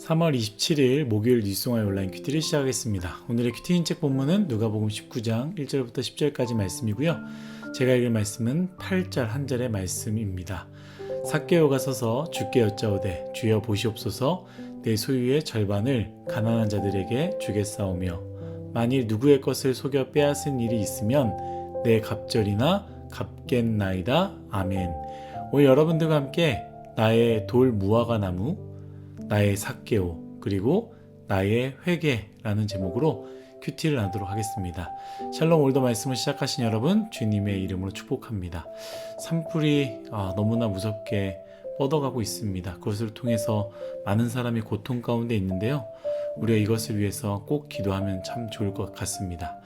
3월 27일 목요일 뉴스송화의 온라인 큐티를 시작하겠습니다. 오늘의 큐티 인책 본문은 누가복음 19장 1절부터 10절까지 말씀이고요. 제가 읽을 말씀은 8절 한 절의 말씀입니다. 삭개오가 서서 주께 여짜오되 주여 보시옵소서 내 소유의 절반을 가난한 자들에게 주겠사오며 만일 누구의 것을 속여 빼앗은 일이 있으면 내 갑절이나 갚겠나이다. 아멘. 오늘 여러분들과 함께 나의 돌 무화과 나무, 나의 삭개오, 그리고 나의 회개라는 제목으로 큐티를 나누도록 하겠습니다. 샬롬. 오늘도 말씀을 시작하신 여러분 주님의 이름으로 축복합니다. 산불이 너무나 무섭게 뻗어가고 있습니다. 그것을 통해서 많은 사람이 고통 가운데 있는데요. 우리가 이것을 위해서 꼭 기도하면 참 좋을 것 같습니다.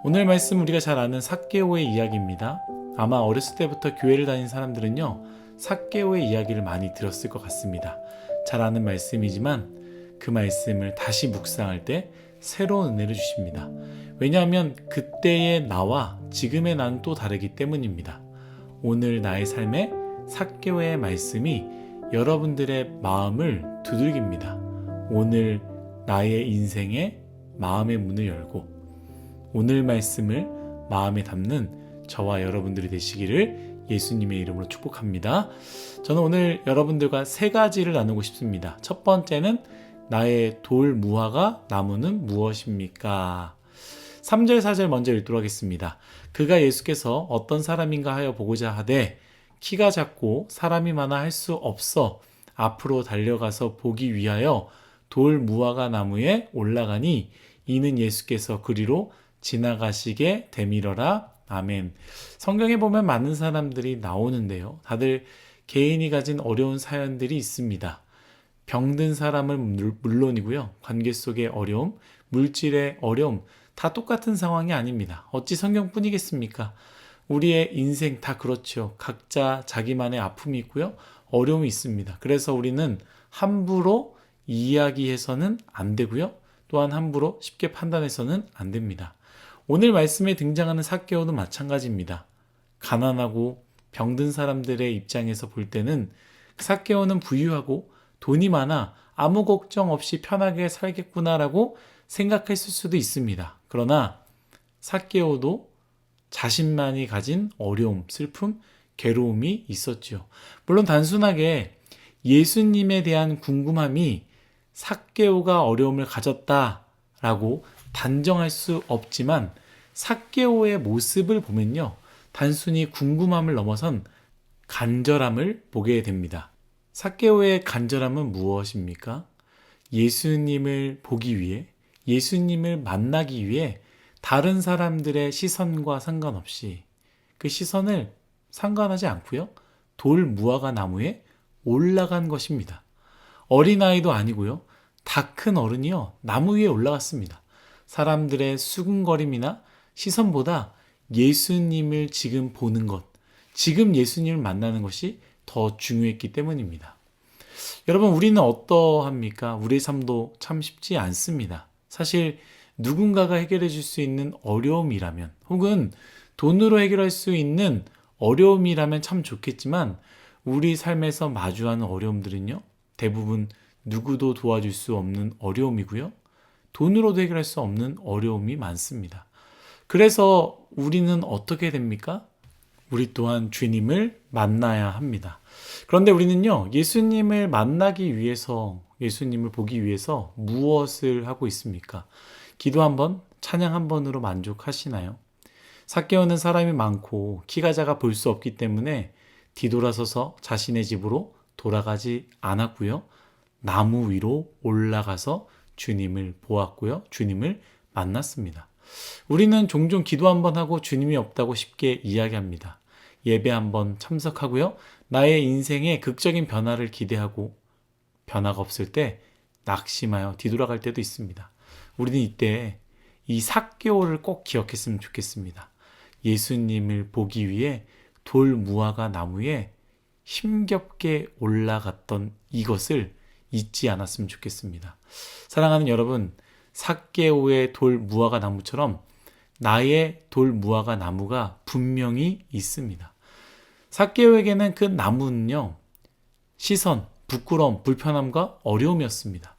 오늘 말씀 우리가 잘 아는 삭개오의 이야기입니다. 아마 어렸을 때부터 교회를 다닌 사람들은요, 삭개오의 이야기를 많이 들었을 것 같습니다. 잘 아는 말씀이지만 그 말씀을 다시 묵상할 때 새로운 은혜를 주십니다. 왜냐하면 그때의 나와 지금의 나는 또 다르기 때문입니다. 오늘 나의 삶에 삭개오의 말씀이 여러분들의 마음을 두들깁니다. 오늘 나의 인생에 마음의 문을 열고 오늘 말씀을 마음에 담는 저와 여러분들이 되시기를 예수님의 이름으로 축복합니다. 저는 오늘 여러분들과 세 가지를 나누고 싶습니다. 첫 번째는 나의 돌 무화과 나무는 무엇입니까? 3절 4절 먼저 읽도록 하겠습니다. 그가 예수께서 어떤 사람인가 하여 보고자 하되 키가 작고 사람이 많아 할 수 없어 앞으로 달려가서 보기 위하여 돌 무화과 나무에 올라가니 이는 예수께서 그리로 지나가시게 되밀어라. 아멘. 성경에 보면 많은 사람들이 나오는데요. 다들 개인이 가진 어려운 사연들이 있습니다. 병든 사람은 물론이고요. 관계 속의 어려움, 물질의 어려움, 다 똑같은 상황이 아닙니다. 어찌 성경뿐이겠습니까? 우리의 인생 다 그렇죠. 각자 자기만의 아픔이 있고요. 어려움이 있습니다. 그래서 우리는 함부로 이야기해서는 안 되고요. 또한 함부로 쉽게 판단해서는 안 됩니다. 오늘 말씀에 등장하는 삭개오는 마찬가지입니다. 가난하고 병든 사람들의 입장에서 볼 때는 삭개오는 부유하고 돈이 많아 아무 걱정 없이 편하게 살겠구나라고 생각했을 수도 있습니다. 그러나 삭개오도 자신만이 가진 어려움, 슬픔, 괴로움이 있었죠. 물론 단순하게 예수님에 대한 궁금함이 삭개오가 어려움을 가졌다라고 단정할 수 없지만 삭개오의 모습을 보면요, 단순히 궁금함을 넘어선 간절함을 보게 됩니다. 삭개오의 간절함은 무엇입니까? 예수님을 보기 위해, 예수님을 만나기 위해 다른 사람들의 시선과 상관없이 그 시선을 상관하지 않고요, 돌 무화과 나무에 올라간 것입니다. 어린아이도 아니고요, 다 큰 어른이요, 나무 위에 올라갔습니다. 사람들의 수군거림이나 시선보다 예수님을 지금 보는 것, 지금 예수님을 만나는 것이 더 중요했기 때문입니다. 여러분, 우리는 어떠합니까? 우리의 삶도 참 쉽지 않습니다. 사실 누군가가 해결해 줄 수 있는 어려움이라면, 혹은 돈으로 해결할 수 있는 어려움이라면 참 좋겠지만, 우리 삶에서 마주하는 어려움들은요, 대부분 누구도 도와줄 수 없는 어려움이고요, 돈으로도 해결할 수 없는 어려움이 많습니다. 그래서 우리는 어떻게 됩니까? 우리 또한 주님을 만나야 합니다. 그런데 우리는요, 예수님을 만나기 위해서, 예수님을 보기 위해서 무엇을 하고 있습니까? 기도 한 번, 찬양 한 번으로 만족하시나요? 삭개오는 사람이 많고 키가 작아 볼 수 없기 때문에 뒤돌아서서 자신의 집으로 돌아가지 않았고요, 나무 위로 올라가서 주님을 보았고요, 주님을 만났습니다. 우리는 종종 기도 한번 하고 주님이 없다고 쉽게 이야기합니다. 예배 한번 참석하고요, 나의 인생에 극적인 변화를 기대하고 변화가 없을 때 낙심하여 뒤돌아갈 때도 있습니다. 우리는 이때 이 삭개오를 꼭 기억했으면 좋겠습니다. 예수님을 보기 위해 돌 무화과 나무에 힘겹게 올라갔던 이것을 잊지 않았으면 좋겠습니다. 사랑하는 여러분, 삭개오의 돌 무화과 나무처럼 나의 돌 무화과 나무가 분명히 있습니다. 삭개오에게는 그 나무는요, 시선, 부끄러움, 불편함과 어려움이었습니다.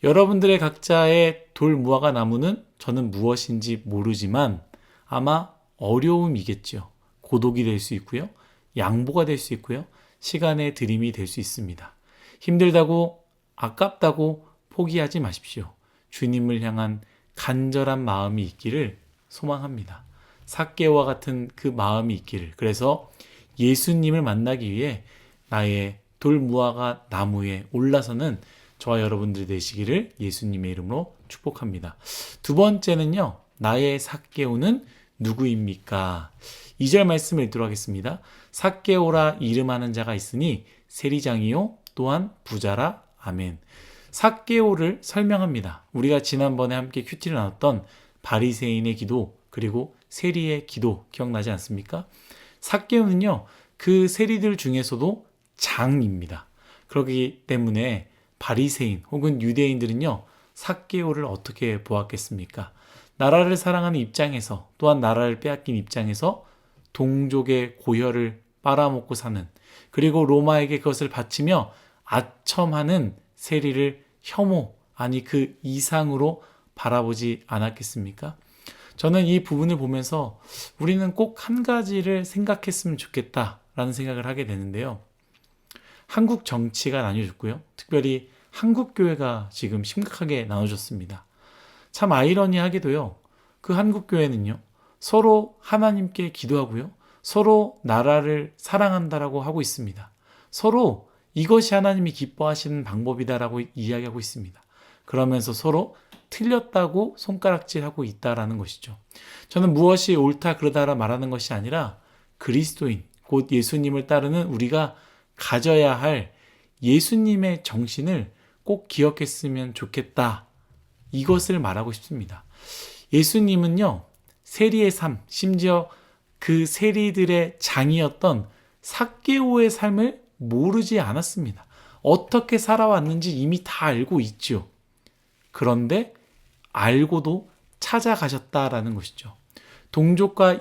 여러분들의 각자의 돌무화과 나무는 저는 무엇인지 모르지만 아마 어려움이겠죠. 고독이 될 수 있고요. 양보가 될 수 있고요. 시간의 들임이 될 수 있습니다. 힘들다고 아깝다고 포기하지 마십시오. 주님을 향한 간절한 마음이 있기를 소망합니다. 삭개오와 같은 그 마음이 있기를. 그래서 예수님을 만나기 위해 나의 돌무화과 나무에 올라서는 저와 여러분들이 되시기를 예수님의 이름으로 축복합니다. 두 번째는요. 나의 삭개오는 누구입니까? 2절 말씀을 읽도록 하겠습니다. 삭개오라 이름하는 자가 있으니 세리장이요 또한 부자라. 아멘. 삭개오를 설명합니다. 우리가 지난번에 함께 큐티를 나눴던 바리새인의 기도 그리고 세리의 기도 기억나지 않습니까? 삭개오는요. 그 세리들 중에서도 장입니다. 그렇기 때문에 바리새인 혹은 유대인들은요. 삭개오를 어떻게 보았겠습니까? 나라를 사랑하는 입장에서 또한 나라를 빼앗긴 입장에서 동족의 고혈을 빨아먹고 사는 그리고 로마에게 그것을 바치며 아첨하는 세리를 혐오 아니 그 이상으로 바라보지 않았겠습니까? 저는 이 부분을 보면서 우리는 꼭 한 가지를 생각했으면 좋겠다라는 생각을 하게 되는데요. 한국 정치가 나뉘어졌고요. 특별히 한국 교회가 지금 심각하게 나눠졌습니다. 참 아이러니하게도요. 그 한국 교회는요. 서로 하나님께 기도하고요. 서로 나라를 사랑한다라고 하고 있습니다. 서로 이것이 하나님이 기뻐하시는 방법이다라고 이야기하고 있습니다. 그러면서 서로 틀렸다고 손가락질하고 있다라는 것이죠. 저는 무엇이 옳다 그러다라 말하는 것이 아니라 그리스도인 곧 예수님을 따르는 우리가 가져야 할 예수님의 정신을 꼭 기억했으면 좋겠다. 이것을 말하고 싶습니다. 예수님은요. 세리의 삶, 심지어 그 세리들의 장이었던 삭개오의 삶을 모르지 않았습니다. 어떻게 살아왔는지 이미 다 알고 있죠. 그런데 알고도 찾아가셨다라는 것이죠. 동족과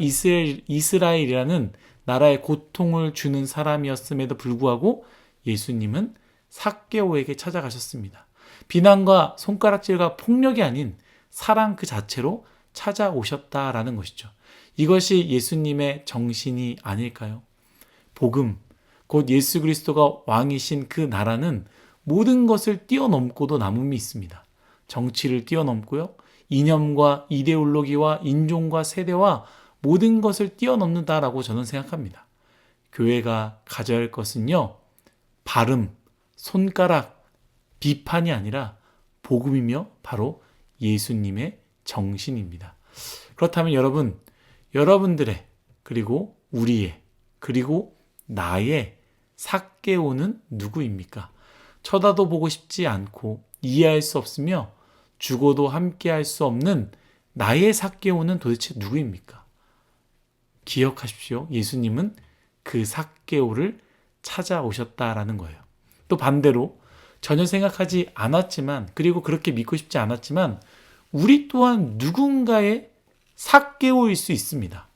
이스라엘이라는 나라에 고통을 주는 사람이었음에도 불구하고 예수님은 삭개오에게 찾아가셨습니다. 비난과 손가락질과 폭력이 아닌 사랑 그 자체로 찾아오셨다라는 것이죠. 이것이 예수님의 정신이 아닐까요? 복음, 곧 예수 그리스도가 왕이신 그 나라는 모든 것을 뛰어넘고도 남음이 있습니다. 정치를 뛰어넘고요. 이념과 이데올로기와 인종과 세대와 모든 것을 뛰어넘는다라고 저는 생각합니다. 교회가 가져야 할 것은요. 발음, 손가락, 비판이 아니라 복음이며 바로 예수님의 정신입니다. 그렇다면 여러분, 여러분들의 그리고 우리의 그리고 나의 삭개오는 누구입니까? 쳐다도 보고 싶지 않고 이해할 수 없으며 죽어도 함께할 수 없는 나의 삭개오는 도대체 누구입니까? 기억하십시오. 예수님은 그 삭개오를 찾아오셨다라는 거예요. 또 반대로 전혀 생각하지 않았지만 그리고 그렇게 믿고 싶지 않았지만 우리 또한 누군가의 삭개오일 수 있습니다.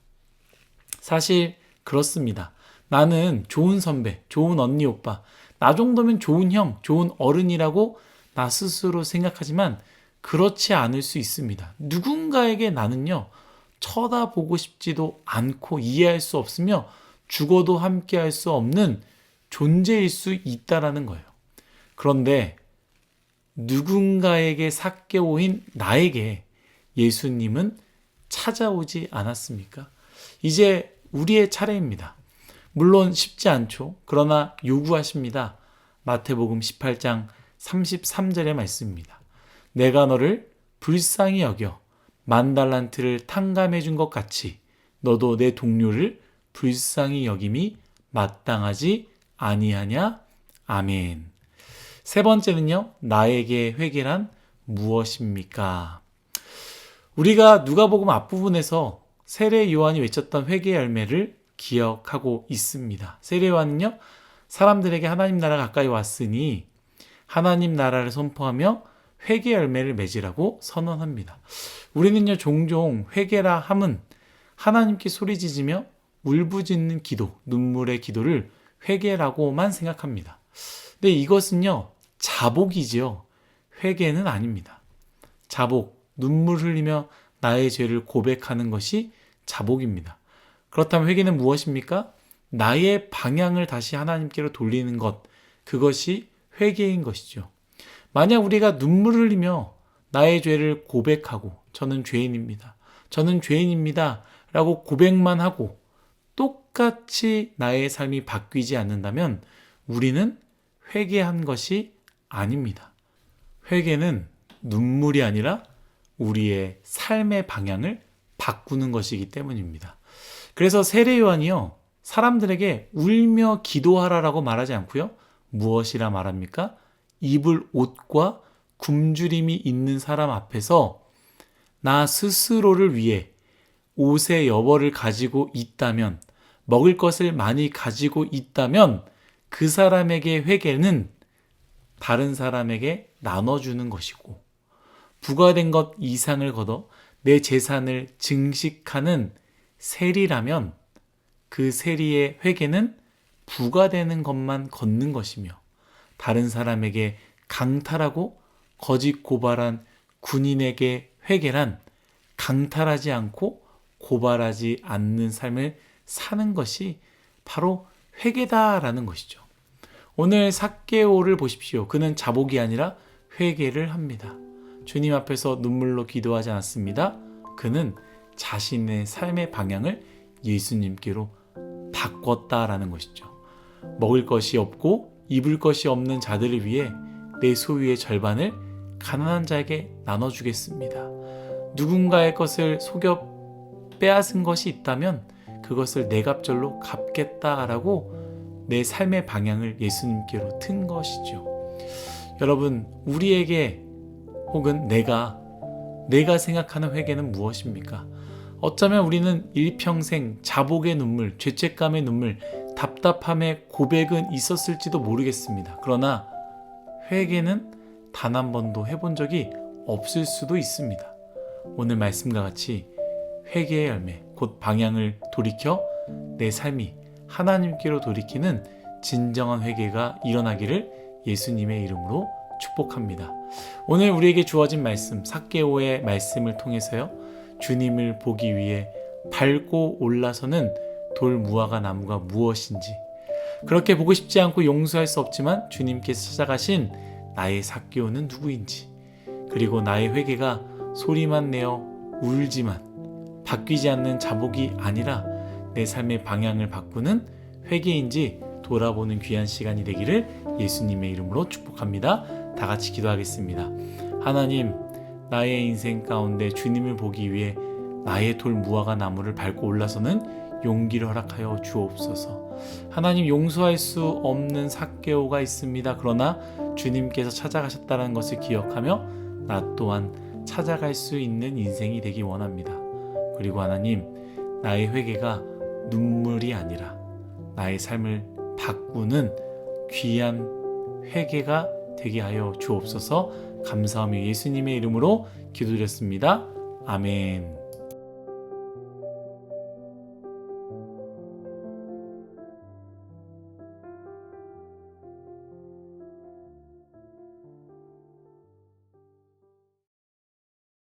사실 그렇습니다. 나는 좋은 선배, 좋은 언니, 오빠, 나 정도면 좋은 형, 좋은 어른이라고 나 스스로 생각하지만 그렇지 않을 수 있습니다. 누군가에게 나는요, 쳐다보고 싶지도 않고 이해할 수 없으며 죽어도 함께할 수 없는 존재일 수 있다라는 거예요. 그런데 누군가에게 삭개오인 나에게 예수님은 찾아오지 않았습니까? 이제 우리의 차례입니다. 물론 쉽지 않죠. 그러나 요구하십니다. 마태복음 18장 33절의 말씀입니다. 내가 너를 불쌍히 여겨 만 달란트를 탕감해 준 것 같이 너도 내 동료를 불쌍히 여김이 마땅하지 아니하냐? 아멘. 세 번째는요. 나에게 회개란 무엇입니까? 우리가 누가복음 앞부분에서 세례 요한이 외쳤던 회개의 열매를 기억하고 있습니다. 세례 요한은요. 사람들에게 하나님 나라가 가까이 왔으니 하나님 나라를 선포하며 회개 열매를 맺으라고 선언합니다. 우리는요. 종종 회개라 함은 하나님께 소리지으며 울부짖는 기도, 눈물의 기도를 회개라고만 생각합니다. 근데 이것은요, 자복이지요. 회개는 아닙니다. 자복, 눈물 흘리며 나의 죄를 고백하는 것이 자복입니다. 그렇다면 회개는 무엇입니까? 나의 방향을 다시 하나님께로 돌리는 것, 그것이 회개인 것이죠. 만약 우리가 눈물 흘리며 나의 죄를 고백하고 저는 죄인입니다. 저는 죄인입니다. 라고 고백만 하고 똑같이 나의 삶이 바뀌지 않는다면 우리는 회개한 것이 아닙니다. 회개는 눈물이 아니라 우리의 삶의 방향을 바꾸는 것이기 때문입니다. 그래서 세례 요한이요, 사람들에게 울며 기도하라라고 말하지 않고요, 무엇이라 말합니까? 입을 옷과 굶주림이 있는 사람 앞에서 나 스스로를 위해 옷의 여벌을 가지고 있다면, 먹을 것을 많이 가지고 있다면 그 사람에게 회개는 다른 사람에게 나눠주는 것이고, 부과된 것 이상을 걷어 내 재산을 증식하는 세리라면 그 세리의 회개는 부과되는 것만 걷는 것이며, 다른 사람에게 강탈하고 거짓 고발한 군인에게 회개란 강탈하지 않고 고발하지 않는 삶을 사는 것이 바로 회개다라는 것이죠. 오늘 삭개오를 보십시오. 그는 자복이 아니라 회개를 합니다. 주님 앞에서 눈물로 기도하지 않았습니다. 그는 자신의 삶의 방향을 예수님께로 바꿨다라는 것이죠. 먹을 것이 없고 입을 것이 없는 자들을 위해 내 소유의 절반을 가난한 자에게 나눠주겠습니다. 누군가의 것을 속여 빼앗은 것이 있다면 그것을 내 값절로 갚겠다라고 내 삶의 방향을 예수님께로 튼 것이죠. 여러분, 우리에게 혹은 내가 생각하는 회개는 무엇입니까? 어쩌면 우리는 일평생 자복의 눈물, 죄책감의 눈물, 답답함의 고백은 있었을지도 모르겠습니다. 그러나 회개는 단 한 번도 해본 적이 없을 수도 있습니다. 오늘 말씀과 같이 회개의 열매, 곧 방향을 돌이켜 내 삶이 하나님께로 돌이키는 진정한 회개가 일어나기를 예수님의 이름으로 축복합니다. 오늘 우리에게 주어진 말씀, 삭개오의 말씀을 통해서요, 주님을 보기 위해 밟고 올라서는 돌 무화과 나무가 무엇인지, 그렇게 보고 싶지 않고 용서할 수 없지만 주님께서 찾아가신 나의 삭개오는 누구인지, 그리고 나의 회개가 소리만 내어 울지만 바뀌지 않는 자복이 아니라 내 삶의 방향을 바꾸는 회개인지 돌아보는 귀한 시간이 되기를 예수님의 이름으로 축복합니다. 다 같이 기도하겠습니다. 하나님, 나의 인생 가운데 주님을 보기 위해 나의 돌 무화과 나무를 밟고 올라서는 용기를 허락하여 주옵소서. 하나님, 용서할 수 없는 삭개오가 있습니다. 그러나 주님께서 찾아가셨다는 것을 기억하며 나 또한 찾아갈 수 있는 인생이 되기 원합니다. 그리고 하나님, 나의 회개가 눈물이 아니라 나의 삶을 바꾸는 귀한 회개가 되게 하여 주옵소서. 감사하며 예수님의 이름으로 기도드렸습니다. 아멘.